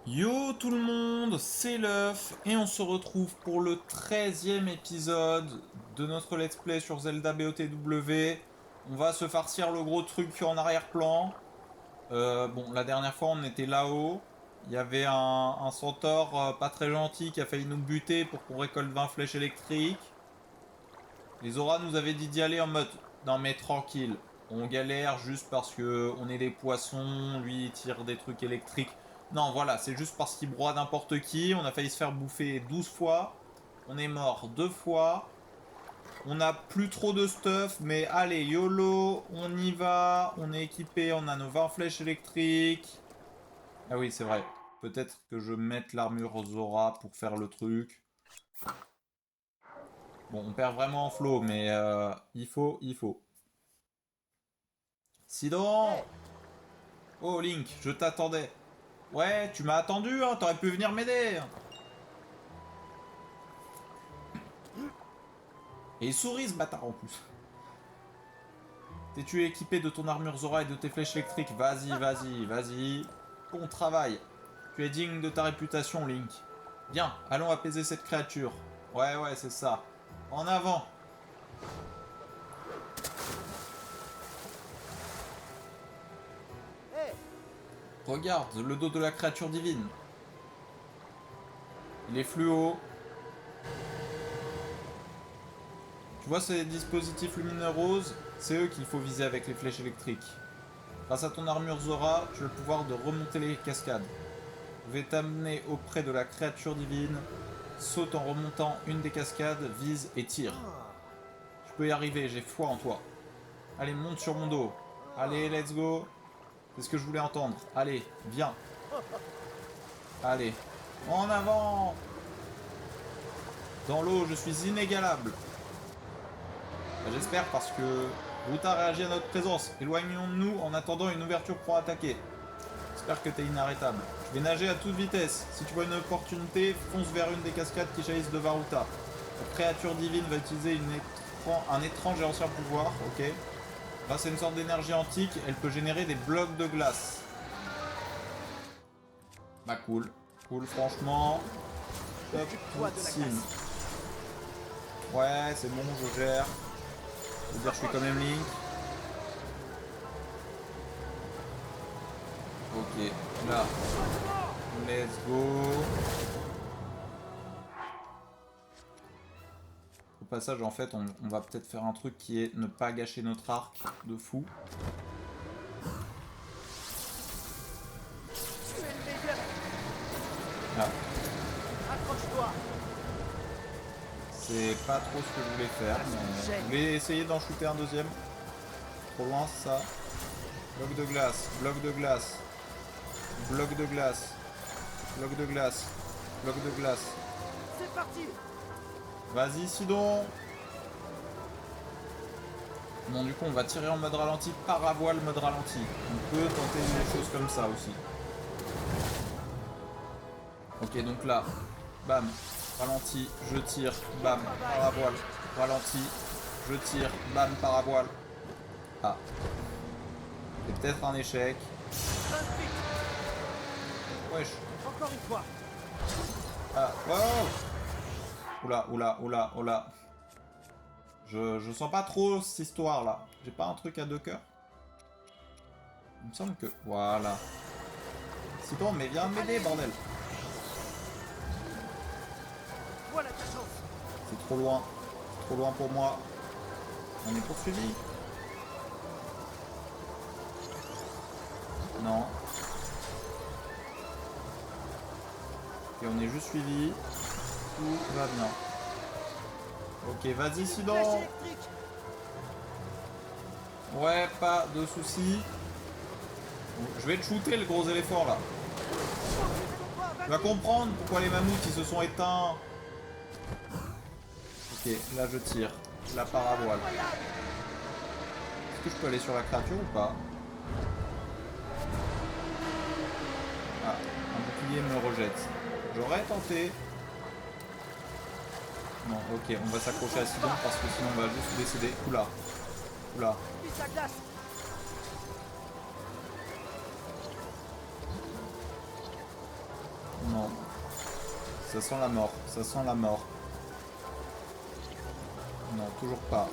Yo tout le monde, c'est l'œuf et on se retrouve pour le 13e épisode de notre let's play sur Zelda BOTW. On va se farcir le gros truc en arrière-plan. Bon, la dernière fois on était là-haut. Il y avait un centaure pas très gentil qui a failli nous buter pour qu'on récolte 20 flèches électriques. Les Zora nous avaient dit d'y aller en mode non mais tranquille, on galère juste parce que on est des poissons, lui il tire des trucs électriques. Non voilà, c'est juste parce qu'il broie n'importe qui, on a failli se faire bouffer 12 fois, on est mort 2 fois, on a plus trop de stuff, mais allez YOLO, on y va, on est équipé, on a nos 20 flèches électriques. Ah oui c'est vrai, peut-être que je mette l'armure Zora pour faire le truc. Bon, on perd vraiment en flow, mais il faut. Sidon! Oh Link, je t'attendais. Ouais, tu m'as attendu, hein, t'aurais pu venir m'aider. Et il sourit ce bâtard en plus. T'es-tu équipé de ton armure Zora et de tes flèches électriques? Vas-y, vas-y, vas-y. Bon travail. Tu es digne de ta réputation, Link. Bien, allons apaiser cette créature. Ouais, ouais, c'est ça. En avant. Regarde, le dos de la créature divine. Il est fluo. Tu vois ces dispositifs lumineux roses? C'est eux qu'il faut viser avec les flèches électriques. Grâce à ton armure Zora, tu as le pouvoir de remonter les cascades. Je vais t'amener auprès de la créature divine. Saute en remontant une des cascades, vise et tire. Tu peux y arriver, j'ai foi en toi. Allez, monte sur mon dos. Allez, let's go. C'est ce que je voulais entendre. Allez, viens. Allez. En avant. Dans l'eau, je suis inégalable. J'espère parce que Ruta réagit à notre présence. Éloignons-nous en attendant une ouverture pour attaquer. J'espère que t'es inarrêtable. Je vais nager à toute vitesse. Si tu vois une opportunité, fonce vers une des cascades qui jaillissent de Varuta. La créature divine va utiliser un étrange et ancien pouvoir, ok. Grâce à une sorte d'énergie antique, elle peut générer des blocs de glace. Bah cool. Cool franchement. Top. Signe. Ouais, c'est bon, je gère. Je veux dire, je suis quand même Link. Ok, là. Let's go. Au passage, en fait, on va peut-être faire un truc qui est ne pas gâcher notre arc de fou. Ah. C'est pas trop ce que je voulais faire, mais je vais essayer d'en shooter un deuxième. Trop loin, ça. Bloc de glace, bloc de glace, bloc de glace, bloc de glace, bloc de glace. C'est parti. Vas-y, Sidon. Bon, du coup, on va tirer en mode ralenti, paravoile mode ralenti. On peut tenter des choses comme ça aussi. Ok, donc là, bam, ralenti, je tire, bam, paravoile, ralenti, je tire, bam, paravoile. Ah. C'est peut-être un échec. Wesh. Encore une fois. Ah, wow. Oula, oula, oula, oula. Je sens pas trop cette histoire là. J'ai pas un truc à deux cœurs? Il me semble que... Voilà. C'est bon, mais viens m'aider, bordel. Voilà ta chance. C'est trop loin. C'est trop loin pour moi. On est poursuivi. Non. Et on est juste suivi. Tout va bien. Ok, vas-y, Sidon. Ouais, pas de soucis. Je vais te shooter, le gros éléphant, là. Tu vas comprendre pourquoi les mammouths, ils se sont éteints. Ok, là, je tire. La paravoile. Est-ce que je peux aller sur la créature ou pas? Ah, un bouclier me rejette. J'aurais tenté. Non, ok, on va s'accrocher à Sidon parce que sinon on va juste décéder. Oula. Oula. Ça sent la mort. Ça sent la mort. Non, toujours pas.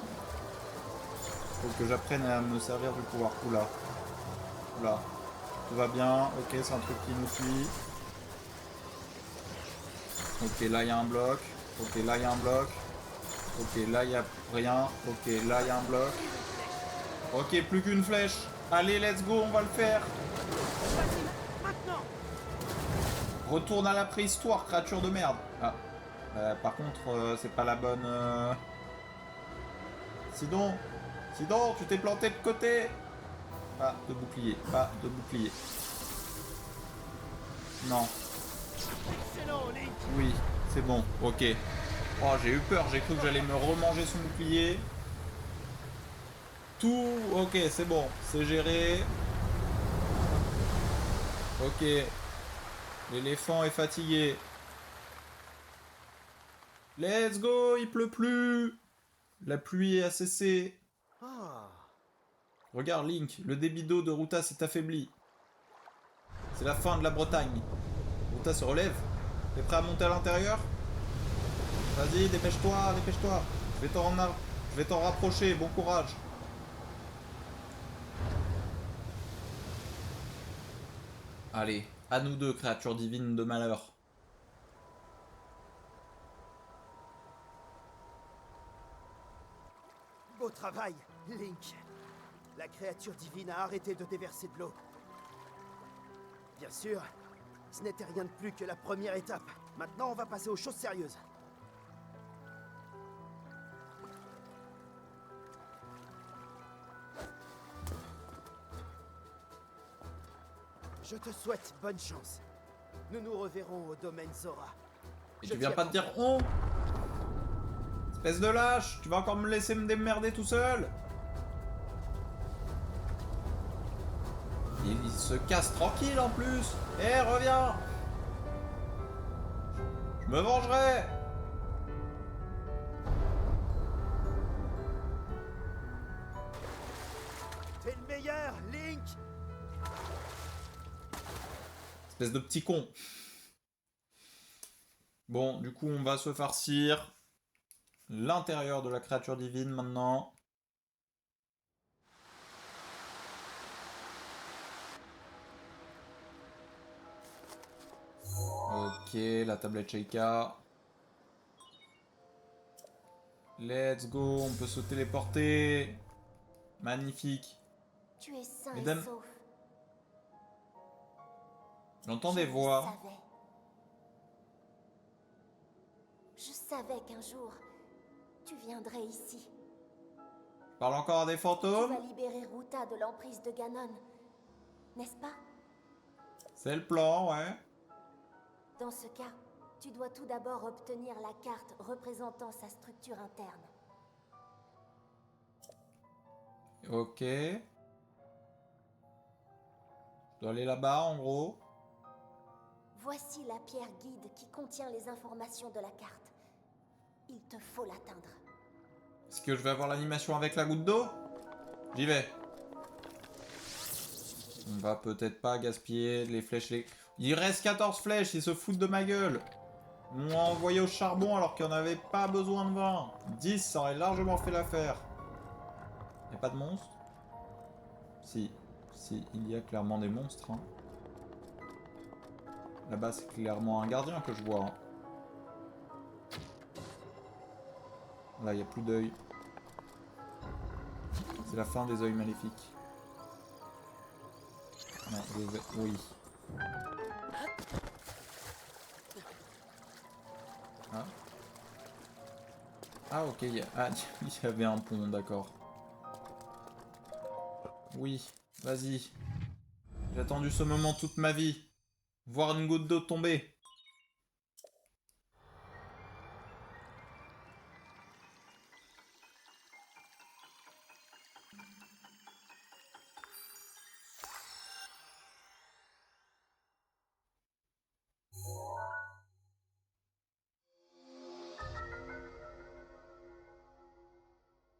Faut que j'apprenne à me servir du pouvoir. Oula. Oula. Tout va bien. Ok, c'est un truc qui nous suit. Ok, là il y a un bloc. Ok, là il y a un bloc. Ok, là il y a rien. Ok, là il y a un bloc. Ok, plus qu'une flèche. Allez, let's go, on va le faire. Vas-y, maintenant. Retourne à la préhistoire, créature de merde. Ah. Par contre, c'est pas la bonne... Sinon, tu t'es planté de côté. Pas de bouclier, pas de bouclier. Non, Excellent, Link. oui, c'est bon, ok. Oh, j'ai eu peur, j'ai cru que j'allais me remanger son bouclier. Tout, ok, c'est bon, c'est géré. Ok, l'éléphant est fatigué. Let's go, il pleut plus. La pluie a cessé. Ah. Regarde Link, le débit d'eau de Ruta s'est affaibli. C'est la fin de la Bretagne. Ruta se relève. T'es prêt à monter à l'intérieur? Vas-y, dépêche-toi, dépêche-toi. Je vais t'en rapprocher, bon courage. Allez, à nous deux, créatures divines de malheur. Beau travail, Link. La créature divine a arrêté de déverser de l'eau. Bien sûr, ce n'était rien de plus que la première étape. Maintenant, on va passer aux choses sérieuses. Je te souhaite bonne chance. Nous nous reverrons au domaine Zora. Et tu viens pas te dire on? Espèce de lâche, tu vas encore me laisser me démerder tout seul? Il se casse tranquille en plus. Eh, reviens. Je me vengerai. T'es le meilleur, Link. Espèce de petit con. Bon, du coup, on va se farcir l'intérieur de la créature divine maintenant. Ok, la tablette Sheikah. Let's go, on peut se téléporter. Magnifique. Tu es sain Mesdames, et sauf. j'entends Je des le voix. savais. Je savais qu'un jour, tu viendrais ici. Parle encore à des Tu fantômes? vas libérer Ruta de l'emprise de Ganon, n'est-ce pas? C'est le plan, ouais. Dans ce cas, tu dois tout d'abord obtenir la carte représentant sa structure interne. Ok. Je dois aller là-bas, en gros. Voici la pierre guide qui contient les informations de la carte. Il te faut l'atteindre. Est-ce que je vais avoir l'animation avec la goutte d'eau? J'y vais. On va peut-être pas gaspiller les flèches. Il reste 14 flèches, ils se foutent de ma gueule. Ils m'ont envoyé au charbon alors qu'il n'y en avait pas besoin de 20. 10, ça aurait largement fait l'affaire. Y'a pas de monstres? Si. Si, il y a clairement des monstres. Hein. Là-bas, c'est clairement un gardien que je vois. Hein. Là, il n'y a plus d'œil. C'est la fin des œils maléfiques. Non, oui. Ah. Ah, ok, il y avait un pont, d'accord. Oui, vas-y. J'ai attendu ce moment toute ma vie. Voir une goutte d'eau tomber.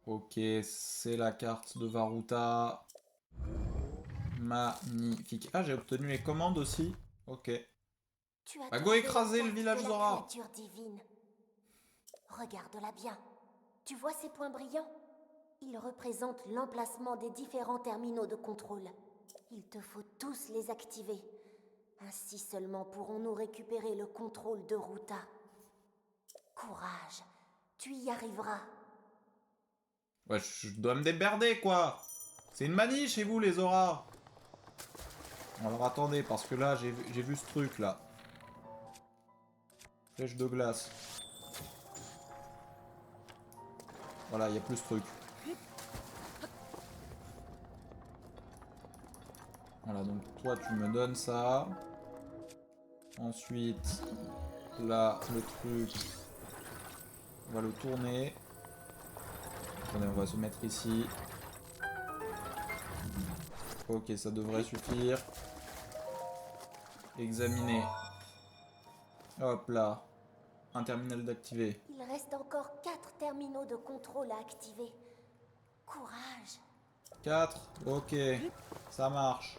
Ok, c'est la carte de Varuta. Magnifique. Ah, j'ai obtenu les commandes aussi. Ok. Tu as Bah, go trouvé écraser la le carte village de la Zora. créature divine. Regarde-la bien. Tu vois ces points brillants? Ils représentent l'emplacement des différents terminaux de contrôle. Il te faut tous les activer. Ainsi seulement pourrons-nous récupérer le contrôle de Ruta. Courage, tu y arriveras. Ouais, je dois me démerder, quoi. C'est une manie chez vous, les Zora. Alors attendez, parce que là, j'ai vu ce truc, là. Flèche de glace. Voilà, il y a plus ce truc. Voilà, donc toi, tu me donnes ça. Ensuite, là, le truc, on va le tourner. Attendez, on va se mettre ici. Ok, ça devrait suffire. Examiner. Hop là. Un terminal d'activer. Il reste encore 4 terminaux de contrôle à activer. Courage. 4. Ok. Ça marche.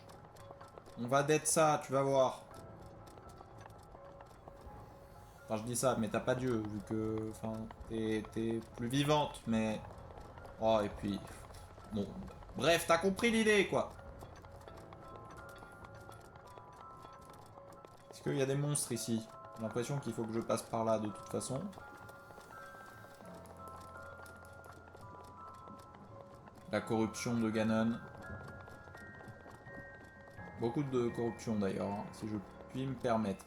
On va d'être ça, tu vas voir. Enfin, je dis ça, mais t'as pas Dieu, vu que... Enfin, t'es plus vivante, mais... Oh, et puis... Bon, bref, t'as compris l'idée, quoi. Est-ce qu'il y a des monstres ici? J'ai l'impression qu'il faut que je passe par là, de toute façon. La corruption de Ganon. Beaucoup de corruption, d'ailleurs, hein, si je puis me permettre.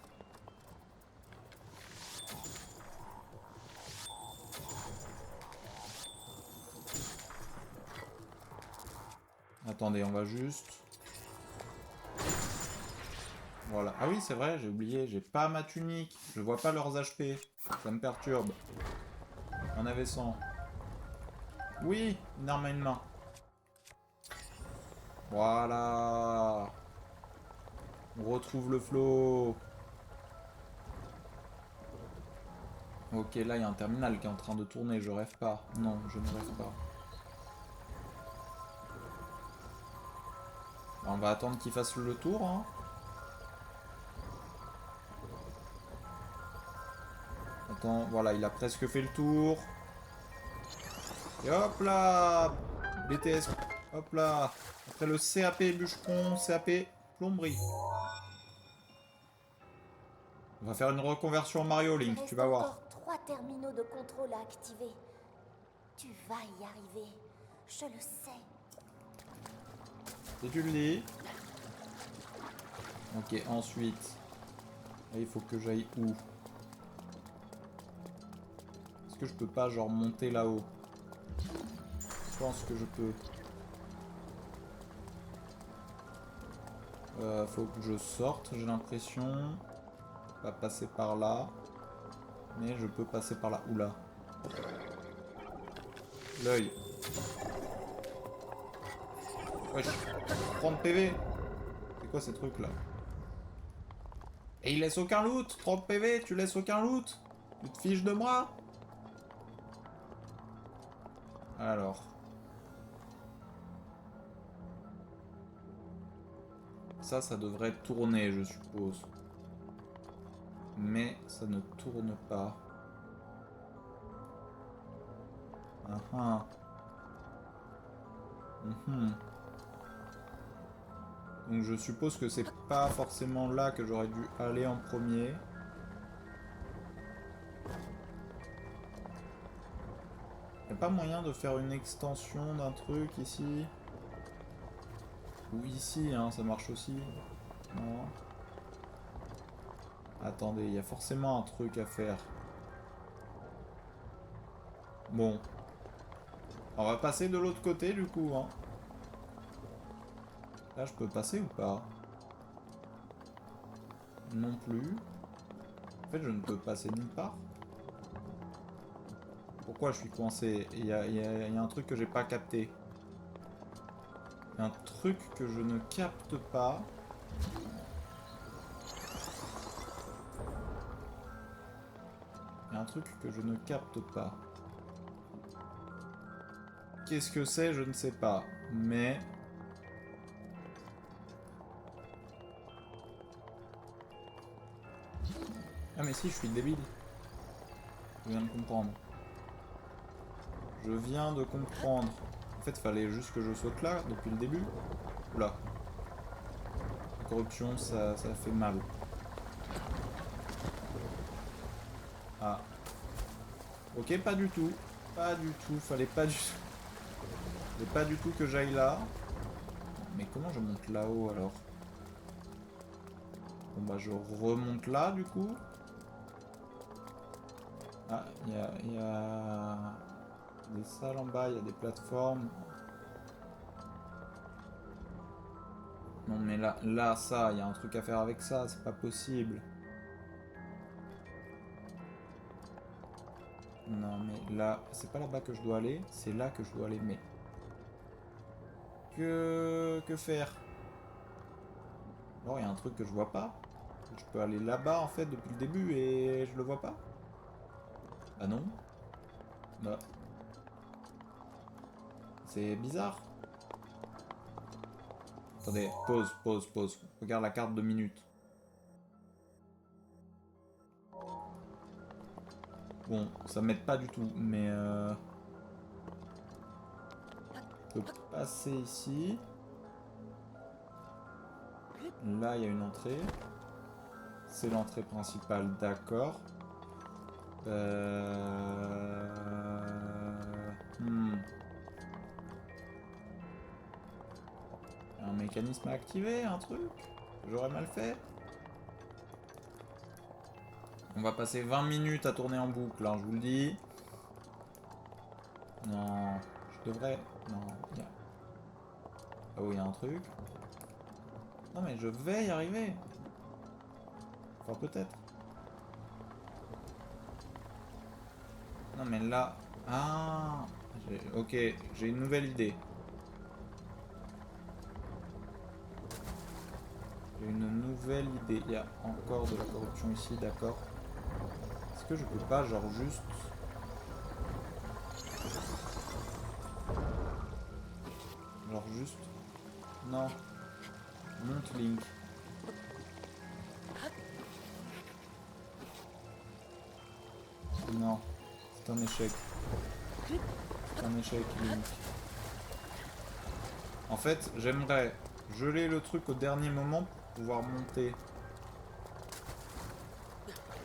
Attendez, on va juste... Voilà. Ah oui, c'est vrai, j'ai oublié, j'ai pas ma tunique. Je vois pas leurs HP. Ça me perturbe. On avait 100. Oui, une arme à une main. Voilà. On retrouve le flow. Ok, là, il y a un terminal qui est en train de tourner. Je rêve pas. Non, je ne rêve pas. On va attendre qu'il fasse le tour, hein. Attends, voilà, il a presque fait le tour. Et hop là, BTS, hop là. Après le CAP bûcheron, CAP plomberie. On va faire une reconversion Mario Il Link, tu reste vas voir. encore 3 terminaux de contrôle à activer. Tu vas y arriver. Je le sais. Et tu le dis. Ok, ensuite. Là, il faut que j'aille où? Est-ce que je peux pas genre monter là-haut? Je pense que je peux. Faut que je sorte, j'ai l'impression. Pas passer par là. Mais je peux passer par là. Oula. L'œil. Wesh. 30 PV. C'est quoi ces trucs là? Et il laisse aucun loot. 30 PV, tu laisses aucun loot. Tu te fiches de moi. Alors. Ça devrait tourner, je suppose. Mais ça ne tourne pas. Ah ah. Mhm. Donc je suppose que c'est pas forcément là que j'aurais dû aller en premier. Y'a pas moyen de faire une extension d'un truc ici? Ou ici, hein, ça marche aussi. Non. Attendez, il y a forcément un truc à faire. Bon. On va passer de l'autre côté du coup, hein. Là, je peux passer ou pas? Non plus. En fait, je ne peux passer nulle part. Pourquoi je suis coincé? Il y a un truc que j'ai pas capté. Un truc que je ne capte pas. Il y a un truc que je ne capte pas. Qu'est-ce que c'est? Je ne sais pas. Mais... Ah mais si, je suis débile. Je viens de comprendre. Je viens de comprendre. En fait, fallait juste que je saute là, depuis le début. Oula. La corruption, ça fait mal. Ah. Ok, pas du tout. Pas du tout. Fallait pas du tout. Fallait pas du tout que j'aille là. Mais comment je monte là-haut alors? Bon bah je remonte là du coup. Ah, il y a des salles en bas, il y a des plateformes. Non mais là ça, il y a un truc à faire avec ça, c'est pas possible. Non mais là, c'est pas là-bas que je dois aller, c'est là que je dois aller, mais... Que faire? Alors il y a un truc que je vois pas. Je peux aller là-bas en fait depuis le début et je le vois pas? Bah non. Bah. C'est bizarre. Attendez, pause. Regarde la carte de minutes. Bon, ça m'aide pas du tout, mais je peux passer ici. Là, il y a une entrée. C'est l'entrée principale, d'accord. Un mécanisme à activer, un truc? J'aurais mal fait? On va passer 20 minutes à tourner en boucle, hein, je vous le dis. Non, je devrais... Non, il y a... Ah oui, il y a un truc. Non mais je vais y arriver. Enfin, peut-être. Non mais là... Ah, ok, j'ai une nouvelle idée. J'ai une nouvelle idée. Il y a encore de la corruption ici, d'accord. Est-ce que je peux pas, genre, juste... Genre, juste... Non. Monte Link. Non. C'est un échec. C'est un échec, Link. En fait, j'aimerais geler le truc au dernier moment pour pouvoir monter.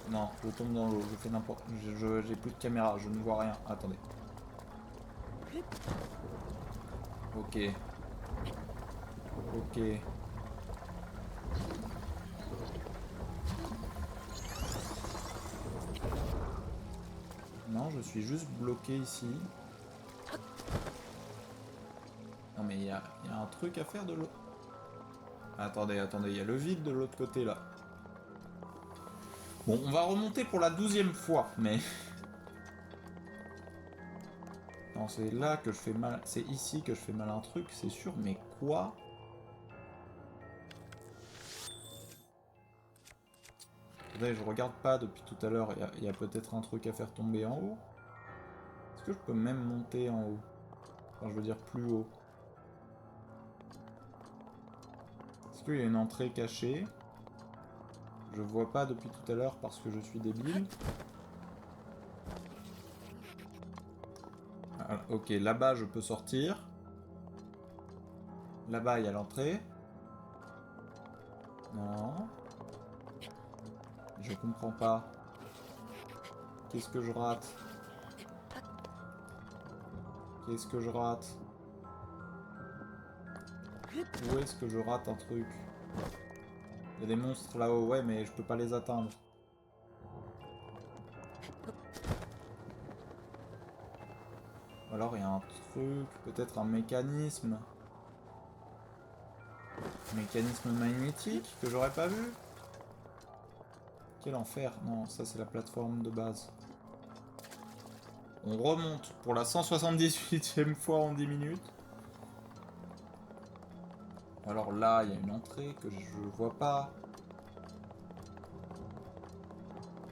Non, je tombe dans l'eau, je fais n'importe... J'ai plus de caméra, je ne vois rien. Attendez. Ok. Ok. Non, je suis juste bloqué ici. Non mais il y a un truc à faire de l'autre... Attendez, il y a le vide de l'autre côté là. Bon, on va remonter pour la 12e fois, mais... Non, c'est là que je fais mal... C'est ici que je fais mal un truc, c'est sûr, mais quoi? Attendez, je regarde pas depuis tout à l'heure, il y a peut-être un truc à faire tomber en haut. Est-ce que je peux même monter en haut? Enfin, je veux dire plus haut. Est-ce qu'il y a une entrée cachée? Je vois pas depuis tout à l'heure parce que je suis débile. Ah, ok, là-bas je peux sortir. Là-bas il y a l'entrée. Non. Je comprends pas. Qu'est-ce que je rate? Qu'est-ce que je rate? Où est-ce que je rate un truc? Il y a des monstres là-haut, ouais, mais je peux pas les atteindre. Ou alors il y a un truc, peut-être un mécanisme. Un mécanisme magnétique que j'aurais pas vu. Quel enfer. Non, ça c'est la plateforme de base. On remonte pour la 178e fois en 10 minutes. Alors là, il y a une entrée que je vois pas.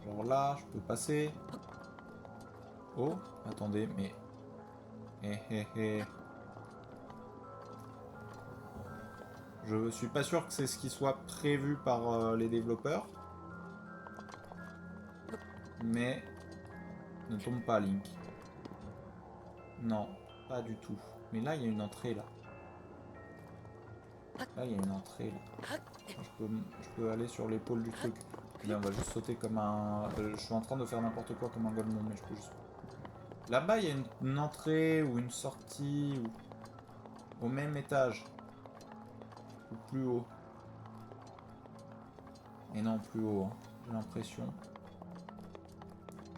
Alors là, je peux passer. Oh, attendez, mais... Je suis pas sûr que c'est ce qui soit prévu par les développeurs. Mais ne tombe pas, Link. Non, pas du tout. Mais là, il y a une entrée, là. Là, il y a une entrée, là. Je peux aller sur l'épaule du truc. Là, on va juste sauter comme un... je suis en train de faire n'importe quoi comme un golemon, mais je peux juste... Là-bas, il y a une entrée ou une sortie ou... au même étage. Ou plus haut. Et non, plus haut, hein. J'ai l'impression.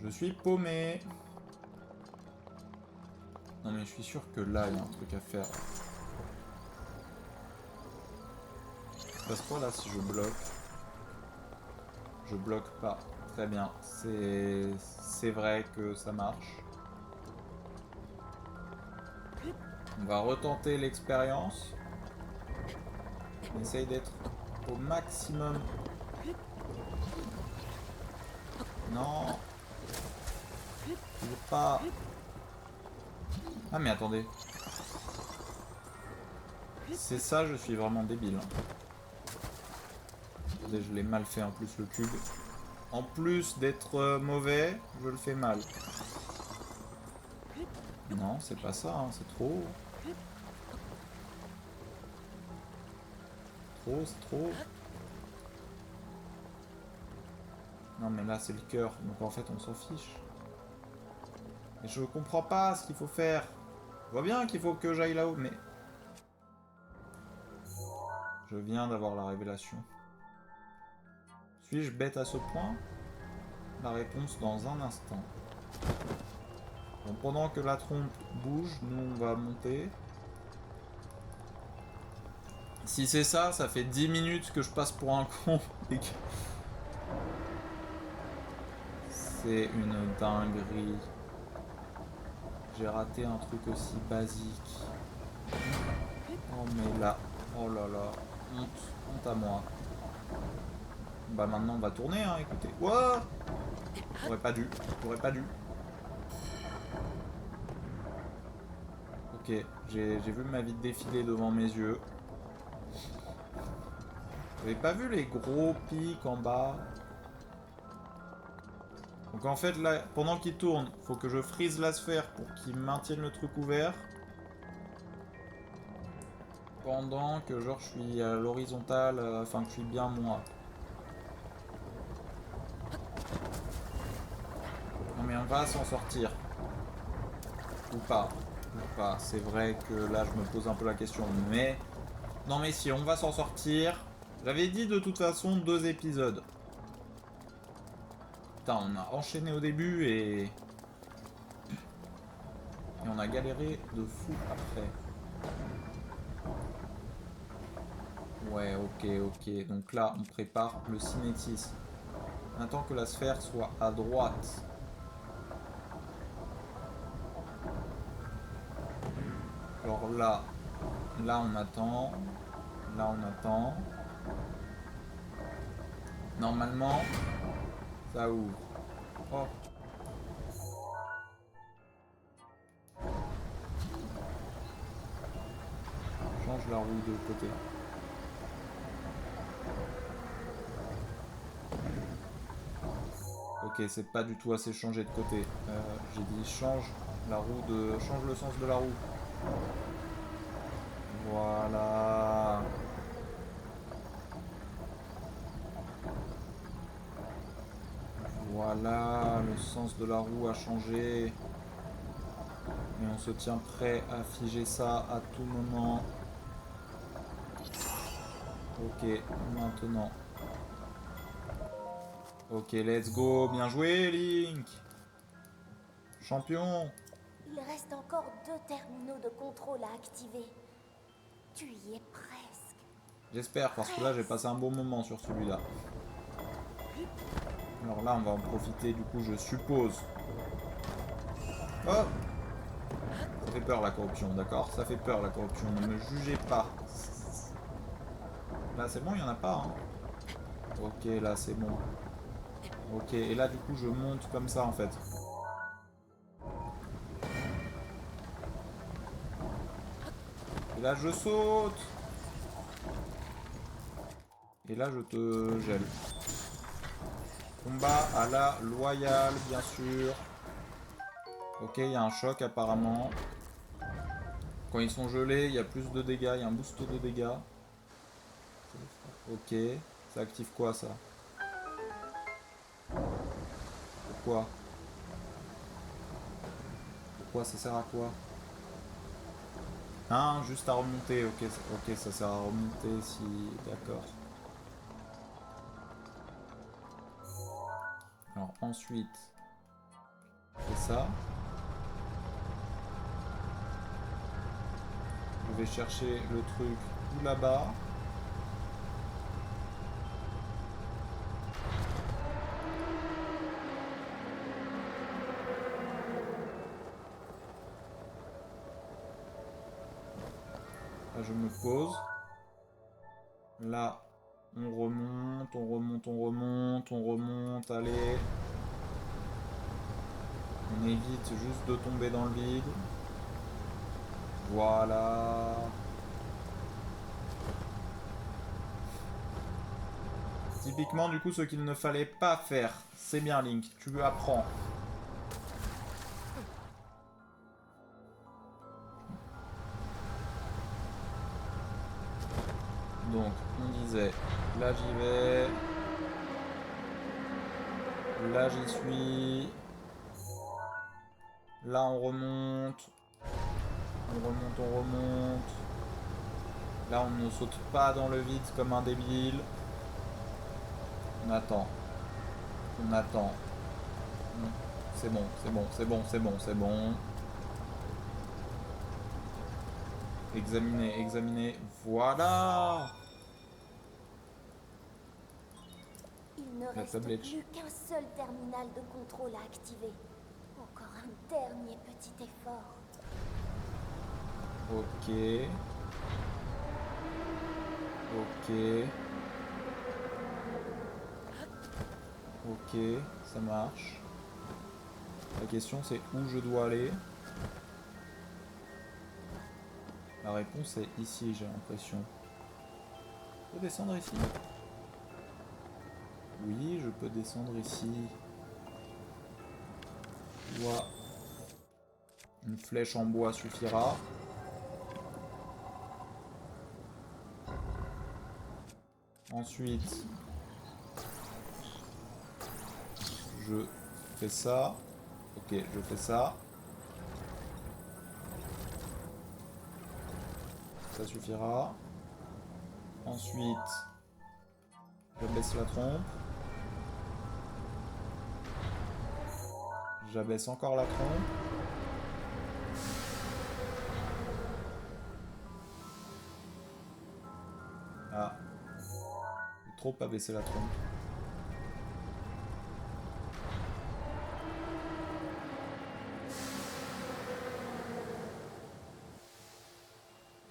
Je suis paumé. Non mais je suis sûr que là, il y a un truc à faire. Il se passe quoi là si je bloque? Je bloque pas. Très bien. C'est vrai que ça marche. On va retenter l'expérience. On essaye d'être au maximum. Non. Toujours pas. Ah mais attendez. C'est ça, je suis vraiment débile. Attendez, je l'ai mal fait en plus le cube. En plus d'être mauvais, je le fais mal. Non, c'est pas ça, hein, c'est trop. C'est trop. Non mais là c'est le cœur, donc en fait on s'en fiche. Et je comprends pas ce qu'il faut faire. Je vois bien qu'il faut que j'aille là-haut, mais... Je viens d'avoir la révélation. Suis-je bête à ce point? La réponse dans un instant. Bon, pendant que la trompe bouge, nous on va monter. Si c'est ça, ça fait 10 minutes que je passe pour un con. C'est une dinguerie. J'ai raté un truc aussi basique. Oh mais là, oh là là, honte à moi. Bah maintenant on va tourner, hein, écoutez. Wouah! J'aurais pas dû. Ok, j'ai vu ma vie défiler devant mes yeux. Vous avez pas vu les gros pics en bas? Donc en fait là, pendant qu'il tourne, faut que je freeze la sphère pour qu'il maintienne le truc ouvert. Pendant que genre je suis à l'horizontale, enfin que je suis bien moi. Non mais on va s'en sortir. Ou pas. C'est vrai que là je me pose un peu la question, mais... Non mais si, on va s'en sortir. J'avais dit de toute façon 2 épisodes. Putain, on a enchaîné au début et on a galéré de fou après. Ouais, ok. Donc là, on prépare le cinétisme. On attend que la sphère soit à droite. Alors là on attend. Normalement, ça ouvre. Oh. Change la roue de côté. Ok, c'est pas du tout assez changé de côté. J'ai dit change le sens de la roue. Voilà. Voilà, le sens de la roue a changé. Et on se tient prêt à figer ça à tout moment. Ok, maintenant. Ok, let's go. Bien joué, Link. Champion. Il reste encore 2 terminaux de contrôle à activer. Tu y es presque. J'espère, parce que là, j'ai passé un bon moment sur celui-là. Alors là, on va en profiter, du coup, je suppose. Oh! Ça fait peur, la corruption, d'accord? Ça fait peur, la corruption. Ne me jugez pas. Là, c'est bon, il n'y en a pas, hein? Ok, là, c'est bon. Ok, et là, du coup, je monte comme ça, en fait. Et là, je saute. Et là, je te gèle. Combat à la loyale, bien sûr. Ok, il y a un choc apparemment. Quand ils sont gelés, il y a plus de dégâts, il y a un boost de dégâts. Ok, ça active quoi ça? Pourquoi? Pourquoi ça sert à quoi? Hein, juste à remonter, ok, ok, ça sert à remonter si... D'accord. Alors ensuite, c'est ça. Je vais chercher le truc tout là-bas. Là, je me pose. Là, on remonte, on remonte, on remonte, on remonte, allez. On évite juste de tomber dans le vide. Voilà. Typiquement, du coup, ce qu'il ne fallait pas faire. C'est bien, Link, tu apprends. Donc, on disait, là j'y vais. Là j'y suis. Là on remonte. On remonte, on remonte. Là on ne saute pas dans le vide comme un débile. On attend. On attend. C'est bon, c'est bon, c'est bon, c'est bon, c'est bon. Examiner, examiner. Voilà! Il ne reste tablette. plus qu'un seul terminal de contrôle à activer. Encore un dernier petit effort. Ok. Ok. Ok, ça marche. La question c'est où je dois aller. La réponse est ici, j'ai l'impression. Je peux descendre ici? Oui, je peux descendre ici. Bois. Une flèche en bois suffira. Ensuite, je fais ça. Ok, je fais ça. Ça suffira. Ensuite, j'abaisse la trompe. J'abaisse encore la trompe. Ah. J'ai trop abaissé la trompe.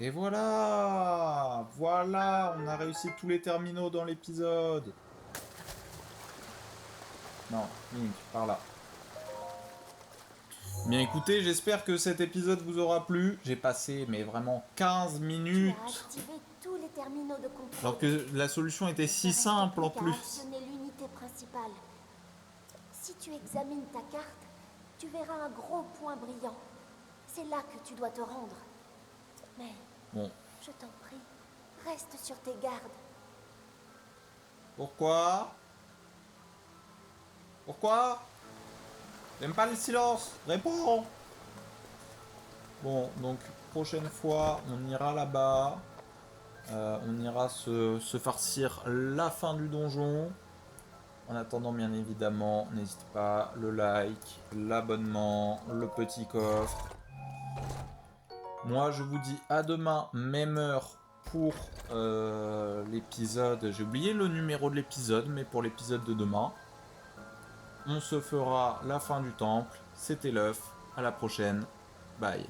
Et voilà! Voilà! On a réussi tous les terminaux dans l'épisode. Non, Link, par là. Bien écoutez, j'espère que cet épisode vous aura plu. J'ai passé, mais vraiment 15 minutes. Tu as activé tous les terminaux de contrôle. Alors que la solution était si Il ne reste simple en plus qu'à plus. actionner l'unité principale. Si tu examines ta carte, tu verras un gros point brillant. C'est là que tu dois te rendre. Mais, Bon, je t'en prie, reste sur tes gardes. pourquoi? Pourquoi? J'aime pas le silence. Réponds. Bon, donc prochaine fois, on ira là-bas. On ira se farcir la fin du donjon. En attendant, bien évidemment, n'hésite pas, le like, l'abonnement, le petit coffre. Moi, je vous dis à demain, même heure, pour l'épisode. J'ai oublié le numéro de l'épisode, mais pour l'épisode de demain. On se fera la fin du temple. C'était l'œuf. À la prochaine. Bye.